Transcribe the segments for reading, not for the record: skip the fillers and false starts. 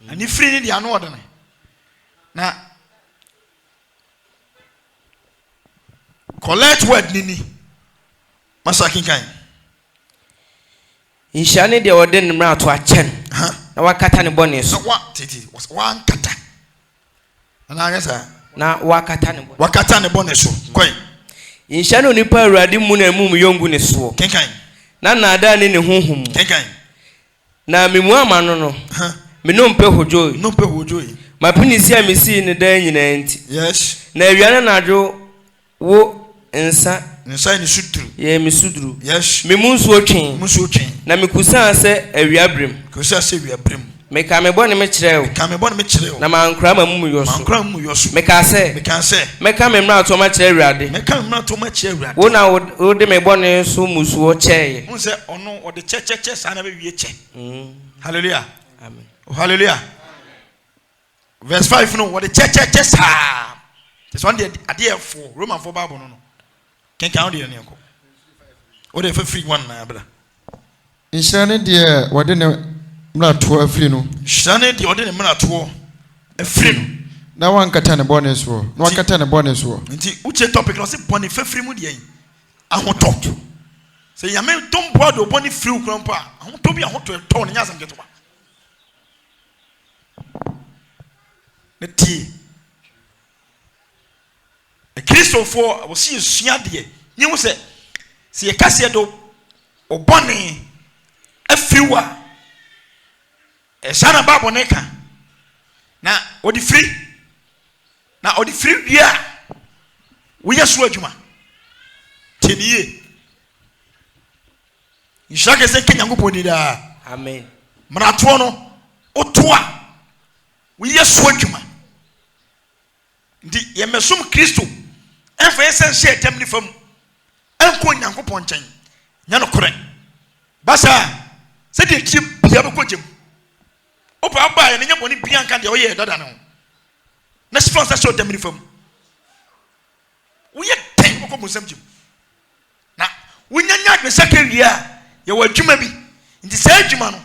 and if free the anordinary. Now, collect word nini. Masakin kind. In Shani, the ordinary mouth to a chen. Now, what catani bonus? What it was one kata. And I guess now, Wakatani bonus. Quite. In Shano Nipa Radimun and Mum Yongun is so. Kenkai. Nana done in the home. Kenkai. Now, Mimua no. Me no peho joy. No peho joy. My penis here me see in the day in the yes. Now, Yana Nado wo and sa. Inside the sutru. Ye misudru. Yes. Me moons watching. Musuchin. Na me kusa say a wiabrim. Kusa say we are brim. Me ka me bone me kyerɛw. Ka me bone me kyerɛw. Na man kra ma mu yoso. Man kra mu yoso. Me ka say. Me ka say. Me ka me mra to ma kyerɛ Awurade. Me ka me mra to ma kyerɛ Awurade. Wo na wo de me bone so musuo kyɛɛ. Won say ono o de kyɛ sa na be wie kyɛ. Hallelujah. Amen. Oh, hallelujah. Verse 5 no what the kyɛ sa. This one the ade 4 Roman 4 Bible no. Can count the name. What if free one na bra. Inshane de what the mra to afri no. Shane de ode ne mra to afri no. Na wan kata ne bonus wo. Na wan kata ne bonus wo. Nti uche topic no say boni fafri mu de yin. Ahoto. Say yame don boa do boni free krampa. Ahoto bi ahoto to ne nyasam keto ba. Ne ti. E Christopher wo si sua de. Nyi wo say se ye kase do oboni afri wa. E sana babo ne ka. Na odi free. Na odi free bia. We ya so adwuma. Teniye. Ishaka se kenya ngoponi da. Amen. Mrato no otoa. We ya so adwuma. Ndi ye mesum Kristo. Enfa esen hye temni fam. Enko nyankopon nchen. Nya no kore. Basa se de ti bia be kogem. Opa aba ye nya boni bia nka de o ye dada no. Na sponsor show temni fam. We ye ten ko musam jim. Na wunyanya de sakawia ye wadwuma bi. Nti sa adwuma no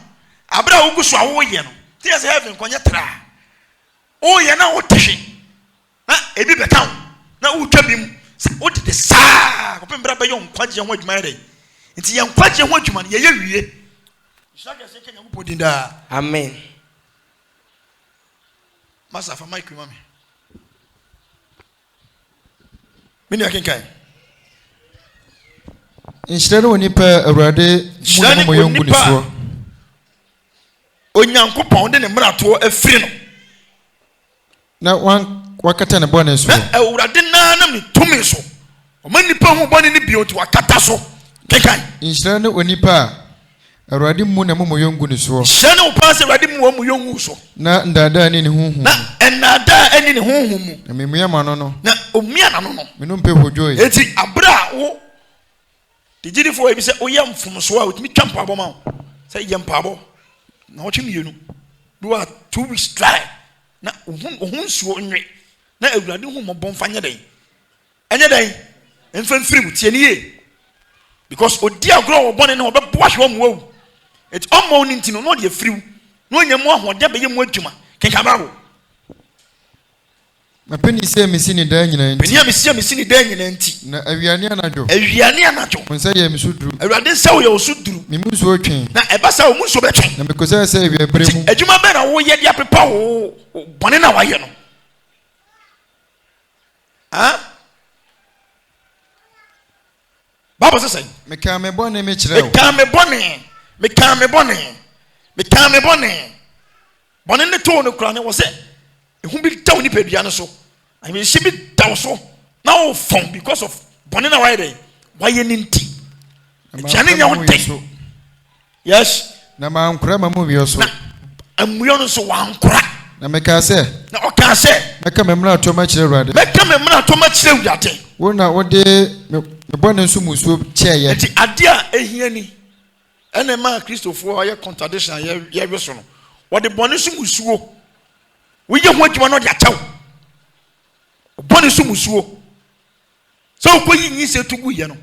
abra wo guso awo ye no. Ti ya se heaven konye tra. O ye na wo tehwe. Na ebi beka wo. Na wo twa bim. O de sa ko pembra ba ye nkwaje ho adwuma ye. Nti ye nkwaje ho adwuma no ye ye wie. Ishaka se kenya ngo podinda. Amen. Masa fa mic mami. Mini akenkai. Inshane woni pa Awurade mu yongu ni so. Onyankopon de ne mrato afiri no. Na wan wakata ne bonus wo. Na Awurade na me tumi so. O man nipa hu bone ne bioti wakata so. Kenkai. Inshane woni pa Awurade mu na mu yongu ni so. Shane wo pa se Awurade mu yongu so. Na ndada ni ne huhu. Na enada ani ne huhu mu. Na memia ma no no. Na omia na no no. Me no mpe hojoy. Eti abra wo digiri fo ebi se oyam fomso a otimi twampa abo ma. Se yem pa abo. Na wo twemienu. Do a 2 weeks dry. Na ohun suo nwe. Na Awurade hu mo bonfa nye den. Enye den. Emfa mfiri mu tie niye. Because odi agro wo bone ne obebo ahwe mo wu. It omo ni ntino no de afiriw. No nyam ahode be ye mo adwuma. Kenka bawo. Ma peni se mesi ni da nyina nti. Peni mesi ni da nyina nti. Na awiane anajo. Awiane anajo. Wonsa ye misuduru. Awurade se wo ye osuduru. Me muso otwen. Na eba sa wo muso betwen. Na mekosa se wi abremu. Adwuma be na wo ye dia pepa wo bone na wa ye no. Ah? Baba say me ka me bone me kire wo. Me ka me bone. Bone ne to no kra ne wo se ehu bi taw ni pedua no so. I mean she bi taw so. Now from because of bone na wa ye ni nti. Jane nya wo ten. Yes. Na ma ankura ma mu wi so. Na amuyo no so wa ankura. Na me ka se. Na o ka se. Me ka me mra to ma kire Awurade. Me ka me mra to ma kire Awurade. Wo na wo de me bone nso musuo kyeye. Enti ade a ehia ni. Ene ma Christopher aye contradiction ye we so no. Wo de bone nso musuo. Wo ye ho adwuma no de achaw. Bone nso musuo. So ko yi nyi se tugu ye no.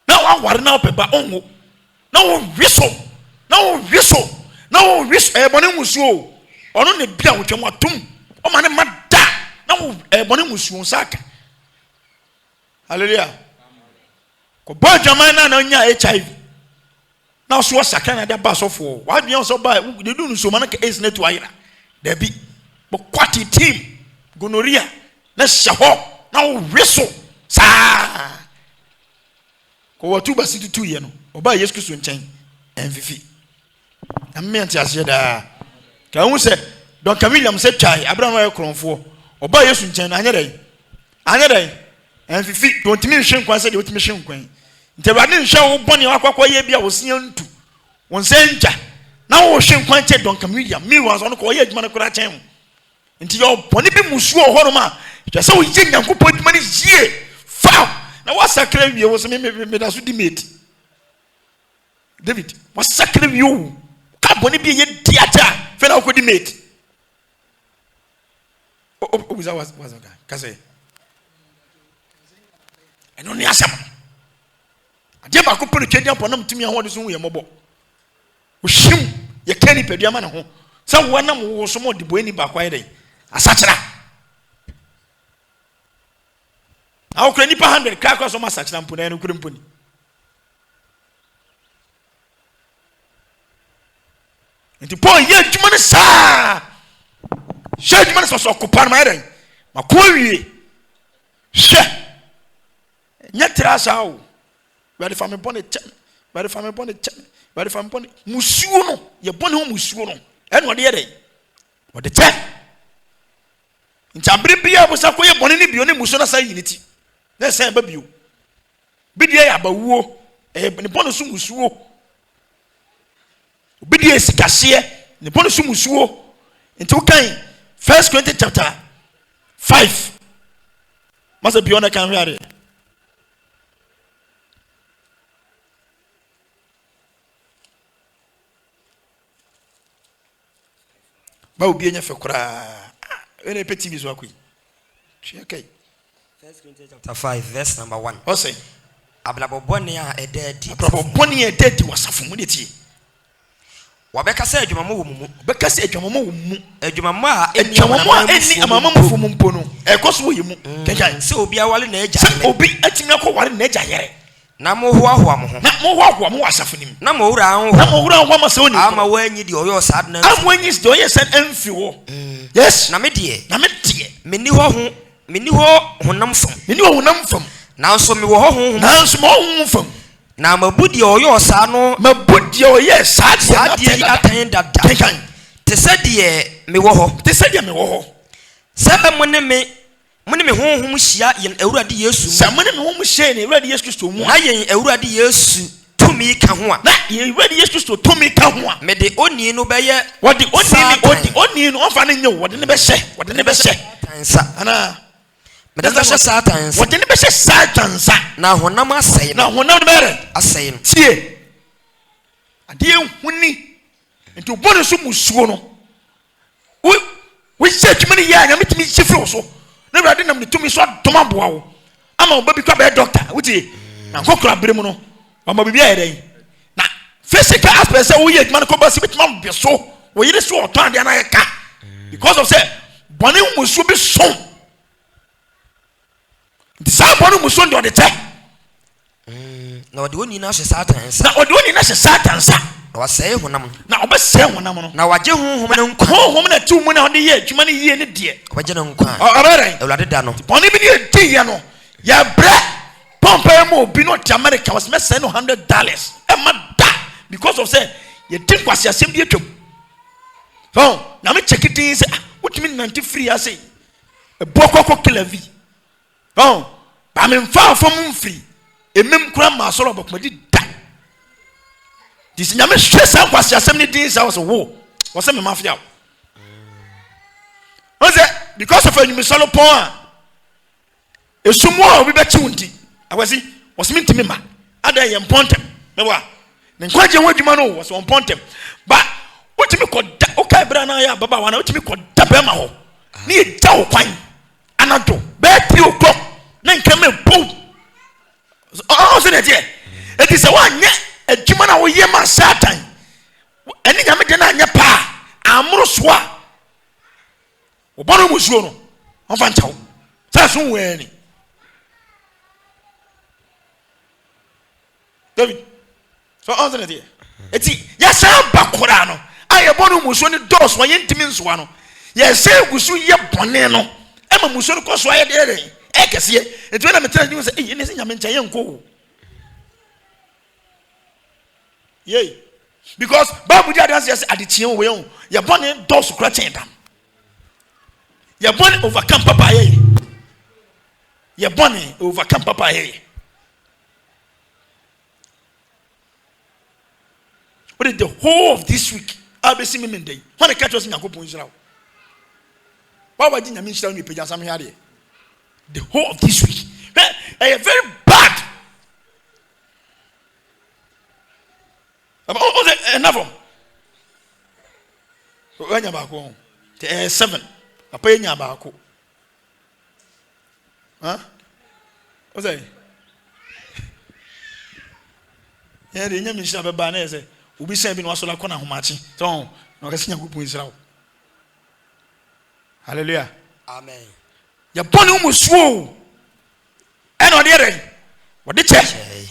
Na wa ware na opeba onwo. Na wo wiso. E bone musuo. ono ne bia wo twem atom o ma ne mada na wo bone musuo saka hallelujah ko ba jaman na nya HIV na so saka na da ba sofo wa bia so ba de du nso ma na ka is net ayira da bi bo kwati team gonorrhea na shaho na wo weso sa ko watu basi tutu ye no oba Yesu Kristo nchen enfifi amme anti ase da ka hu se Don Camilliam se chai Abraham wa kronfo oba Yesu nchen anya dai enfifi don timi hwe nkwan se de otimi hwe nkwan nti Awurade nhwe wo bone akwakwa ye bia wo sia ntu won se nja na wo hwe nkwan che Don Camilliam mi wa so no ko ye adwuma no kura chen nti yo bone bi musuo ho no ma twa se wo ye Nyankopɔn adwuma ni yie fa na wasakra wie wo se me da so di mate David wasakra wie wo ka bone bi ye di aja fe na ko di mate was okay kase eno ni asam ade ba ko pere twedi aponam timi ahode so hu ye mobo wo him ye kani pedua ma ne ho sa wo nam wo so mo de boani ba kwa yedai asachira awu kra nipa 100 ka kwa so ma asachira mpona no kure mponi enti po ye adwuma ne saa Shade man so okupar ma yedai ma ko wie hwe nyetra o we de fami bone chem we de fami bone chem we de fami bone musuo no ye bone ho musuo no e no de yedai o de chem ntabre bia bo sa ko ye bone ne bio ne musuo na sa yiniti na sa ba bio bidie ya bawuo ne bone so musuo bidie sikase ne bone so musuo nti kan 1 Corinthians chapter 5 must be on the camera. Ba obi enya fe kura ene peti bizo akui okay 1 Corinthians chapter 5 verse number 1 o say ablabobone a ededi ablabobone ededi wasafo mu deti wabeka se adwumamo wo mu beka se adwumamo wo mu adwumamo a eni amama mu fomu mpono ekoso wo yimu kenkan se obi awale na agya se obi atimi akoware na agya yere na mo hoahoa mo ho na mo hoahoa mo wasafo nim na mo wura ho na mo wura ho ma se oni ama wanyi de oyo sad na am wanyi de oyo sad amfi wo yes na me de meni ho honam fam meni ho honam fam na so me wo ho na so mo ho fam na mabudi oyo sa no mabudi oyo sa de atan dada kenkan te se de me wo ho se mo ne me honhom hia yen Awurade Yesu se mo ne me honhom hia ne Awurade Yesu Kristo mu na yen Awurade Yesu tumi ka ho a na yen Awurade Yesu Kristo tumi ka ho a me de oni no be ye wodi oni no ofa ne nye wodi ne be hye tansa ana me de hye satan wodi ne be hye satan sa na honam asai na honam mere asai no tie ade huni nti obone so musuo no we se tweme ne ya nya metimi chefro so na Awurade nam ne tumi so adoma boa wo ama oba bi kwa be doctor wuti na kokora bere mu no ama bibia yedai na physical aspect say wo ye adwuma no ko ba se betima be so wo yire so oto ade na yeka because of say bone musuo bi so sa bone musuo ndo de te na wode oni na hye satan sa na wasɛe honam na obɛsɛe honam no na wagye honhom ne nkwa honhom na tu mu na ɔde yɛ adwuma ne yie ne deɛ wagye ne nkwa ɔbɛrɛ Awurade da no bɔne bi ne yɛdi yɛ no yɛbrɛ pɔmpa mu obi no ɔte America was mɛsɛe no $100 ɛma da because of say yɛdi nkwasi asɛm bi atwam so na me check din sɛ wotumi nante free ase ɛbɔ kɔkɔ kila vi ba me mfa afɔm mfiri emem kura ma sɔrɔ bɔkɔmadi da disi nyame hwɛ sa nkwasi asɛm ne din sa wɔsɛ wo wɔsɛ me mafia wɔsɛ because of enyim sɔlɔ pɔn a esumu a obi bɛkyi wo nti awasi wɔsɛ me ntimi ma ada yɛ mpɔntɛm mɛwa ne nkwagye ho adwuma no wɔsɛ mpɔntɛm ba wotumi kɔ da wokae berɛ na yɛ ababaawa na wotumi kɔ da bɛma hɔ ne yɛgya wo kwan anadwo bɛɛtiri wo kɔ na nkɛmɛ bo ɔsɛ ne deɛ ɛti sɛ woanyɛ adwuma no a woyɛ ma satan ɛne nyame de no anyɛ paa amoro so a Obono musuo no. Onfa nchawo. Say so weni. David. So answer it here. Eti ya sa bakora no. Aye bono musuo ni dos wa yentimi nsoa no. Ye say gusu ye bone no. Ema musuo no koso aye de ekese. Eti na metena ni say eh ne se nyame ncha ye nko. Yay. Because Bible just at the chin we on. Your bonnet does scratching them. Your bonnet overcome papa. Your bonnet overcome papa. What is the whole of this week? I'll be seeing me day. When I catch us in a couple Israel. Why would you mean tell me page some here? The whole of this week. Very bad. Enough. When you're back home, 7. I pay you back home. Huh? What's that? Yeah, the name is Shabba Banese. Will be saving was like one of Machi. So, no, that's not good. Israel. Hallelujah. Amen. Your bonum was swoon. And on the other, what did you say?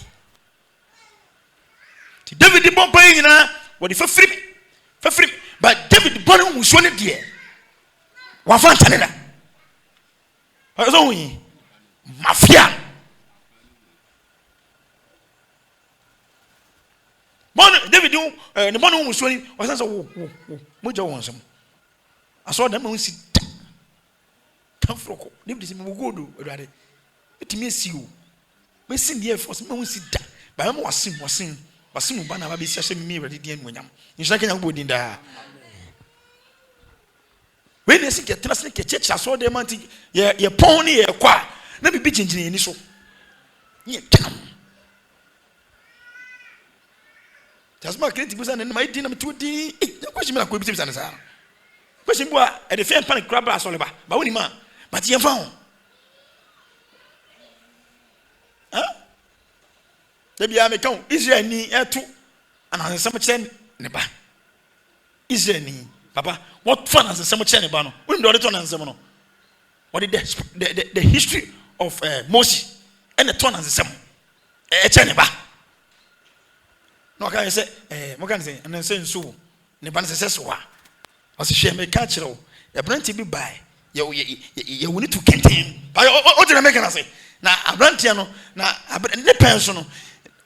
David the bomb paying what if for free, but David the bonum was one dear. One fan Canada. I was only mafia. David do the bonum was swinging was so Mojo wants him. I saw them on sit. Come from David is go do rather. It means you. We sing the air force, no sit down. But I was sing. Wasimu bana babi siya me ready di enwanyam. Nshaka nya go din da. We na sike tena sike church aso de man ti ye pon ni ye kwa na bibi chinchini ni so. Ye tenam. Tasma kreti busa na mai din na metu di. Ya question me na ko bi bisa na sa. Question bo e de fe panic crab aso le ba. Ba woni ma. But ye fa ho. Huh? Debi a me kan Israel ni etu anansem kire ne ba. Israel ni papa what fun anansem kire ne ba no. When do to anansem no. What is the history of Moses and the turn anansem kire ne ba. No kan say mo kan say anansem so ne ba ne se so wa. O se hwe me ka kire o. E branti bi bai. Ye woni to kenten. Ba o de na me kan say. Na abranti no na ne penso no.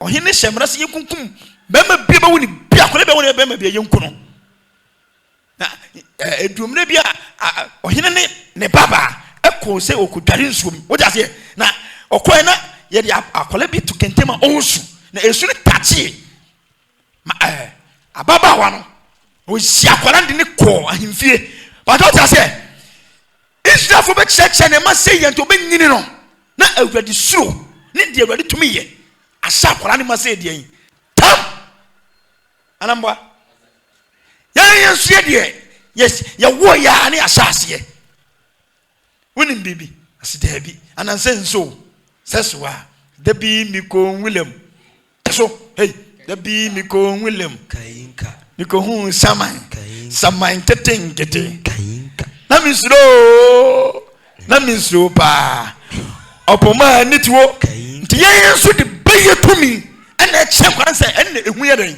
Ohine shemra se yekunkum bema bia ba woni bia kole be woni bema bia yenkuno na edumre bia ohine ne baba eko se okudware nsuom wo ja se na okoe na ye dia akole bi to kentema onsu na esu ne tachi ma ababa wa no o si akwara de ne ko ahimfie ba do ja se Israel fo be cheche ne ma se yento be nyini no na awurade suro ne de awurade tumi ye asa kwara ni ma se de yin tam anamba ya nsu de yes ya wo ya ni asase ye woni bibi asida bi ananse nso seswa da bi mi ko William so hey da bi mi ko William kayinka mi ko hu saman kete kayinka na misro pa opoma nituo nti ye nso de beye tumi ena che kwan se ena ehu ye den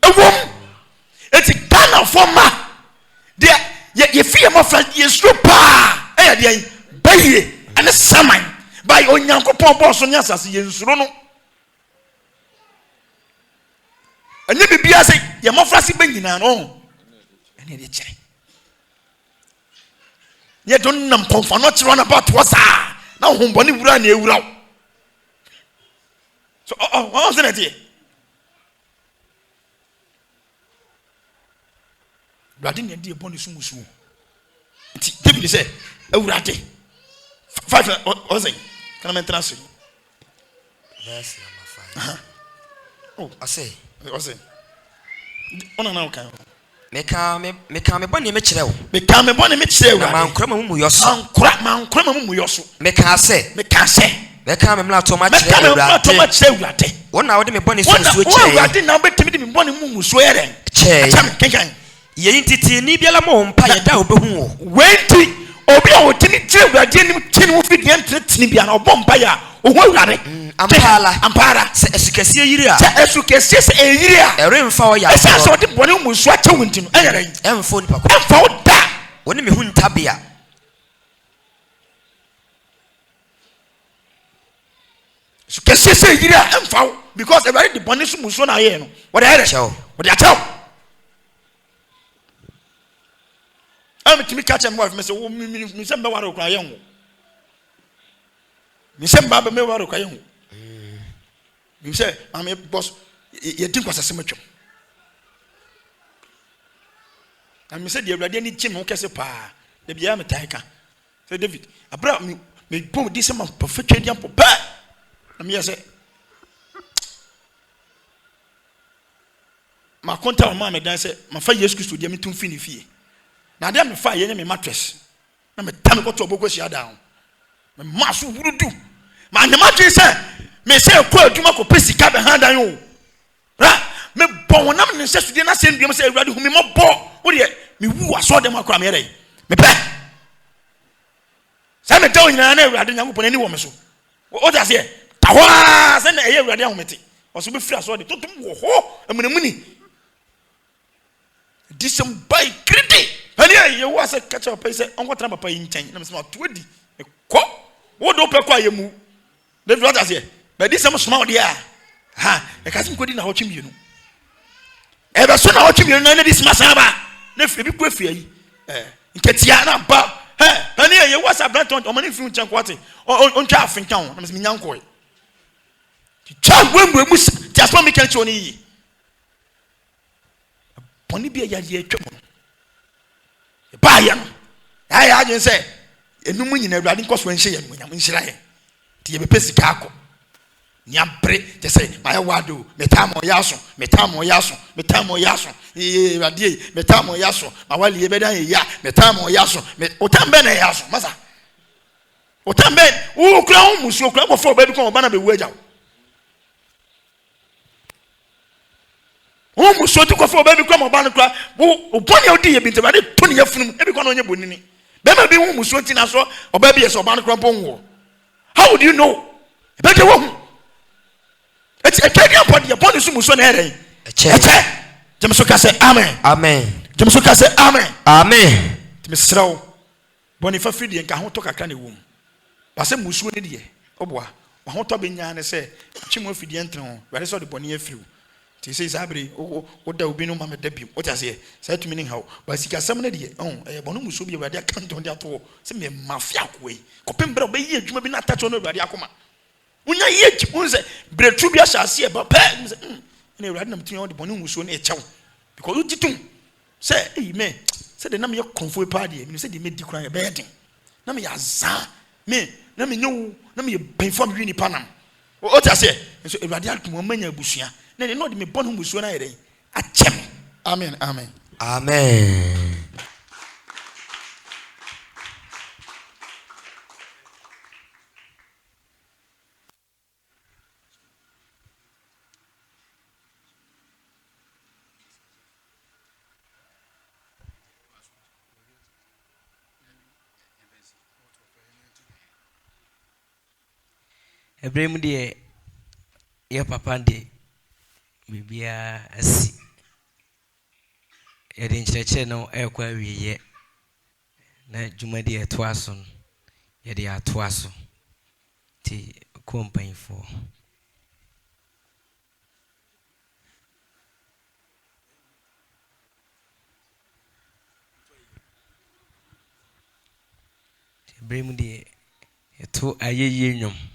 ewom eti Ghana forma de ye fie mo fra ye sro pa e de beye ena saman by onyankopon boss nya asase ye nsuro no anya bibia se ye mo fra se banyina no ena de che ye don nam pomfa no chiro na about wasa na homboni wura na ewura so what's that here Brady ne die boni sumusu nti David say ewurade 5 what's it can I mention us verse number 5 oh I say what's it ona na kan meka me boni me kire wo meka me boni me kire wo na mankura mamu yoso mankura mamu yoso meka say meka me mla to ma kire ewurade wona wo de me boni so kire ewurade na betimi de me boni mumu so yeren kenkan ye ntiti ni biala mo mpa ye da obehu wo wenti sɛ awurade anim te no fi deɛ ntenetene bia na ɔbɔ mpa ya ɔho awurade ampara sɛ asukɛseɛ yiri a sɛ asukɛseɛ sɛ ɛyiri a ɛremfa wo yɛ ɛsɛ sɛ ɔde bɔne mu nso akyɛ wo nti no ɛyɛ dɛn ɛmfa wo nipa ɛmfa wo da wɔne me ho ntabea asukɛseɛ sɛ ɛyiri a ɛmfa wo because awurade de bɔne so mu nsuo na ayɛɛ no wɔde ayɛ dɛ wɔde akyɛw metumi ka kyɛ me wife me sɛ me sɛ mbɛware okura yɛ ho me sɛ mba bɛmɛware okura yɛ ho me sɛ maame boss yɛdi nkwasasɛm atwam na me sɛ deɛ awurade ani gye me ho kɛse paa da biara metae ka sɛ David abra me bom di sɛ ma pafetwa di ampo pɛ na meyɛ sɛ makonta ɔma me dan sɛ mafa Yesu Kristo deɛ metum fi ne fie na de me fa ye ne me mattress na me tam ko to oboko sia down me maso wurudu ma ne mattress me se ko aduma ko pesika be handan o ra me bon wonam ne se sudie na se nduam se awurade hu me mobɔ wo de me wu aso dem akora me yɛrɛ me pɛ sa me tawo nyina na awurade nyankopɔn ani wo me so o ta se tawa se na ɛyɛ awurade ahomete o so be fira so de totom wo ho amunamuni disem by kriti ani ye wo ase catch up say onko tra papa yi nkyɛn na me se to adi ko wo do pɛ ko ayemu David what ase but disem soma wo de a ha e ka sim ko di na ho twemienu e be so na ho twemienu na disem asaba na fi bi ko afia yi nketia na ba ani ye wo ase abranton o mani fi nkyɛn ko ate on twa afenkan na me se nyanko e twa gwembu mu tiasma me kan choni yi poni bi ya ye twem no ba ya no ya agyen sɛ enum nyina awurade nkoso nhyɛ ya no nyam nhyira ye ti ye bepe sika akɔ nyabre je sɛ ma ya wado metamo yaso awurade metamo yaso ma wali ye bedan ya metamo yaso otambe na yaso masa otambe wo kura wo musuo kura mo fo ba bi ko ba na be wu agya wo musuo ti ko fo ba bi ko mo ba no kura wo oboni odi ye bi nte ba de to ne yafunum e bi ko na onye bonini be ma bi wo musuo ti na so oba bi ye so ba no kura ponwo how would you know e be je wo hu e kedi apodi ye boni so musuo na ere eche jemso ka se amen jemso ka se amen timi srawo boni fa fidi nka ho to kakra na wom ba se musuo ne de oboa wa ho to be nya ne se twemo fidi entre ho ware so de boni afiriw ti se sabre o da obi no ma me da bim o ta se sa tumi ne haw ba sika sam ne de bonu musuo bi awurade aka nton de ato se me mafia koyi kopem bra ba yi adwuma bi na atacho no awurade akoma unya yi adwuma unse bretu bi ahyase e ba pa ne awurade na mtumi o de bonu musuo ne e chew because utitum se me se de na me konfo pa de me se de me di kran e be yedin na me ya za me na me nyu na me benfo me wi ni panam o ta se so awurade atum manya abusua na ne no de me bonu musuo na yedin achem amen Ebrahim de ye papa de bibia asi ye de nkyerɛkyerɛ no ekwa wiye na dwuma de eto aso ye de ato aso ti kompanifo Ebrahim de eto ayeye nwom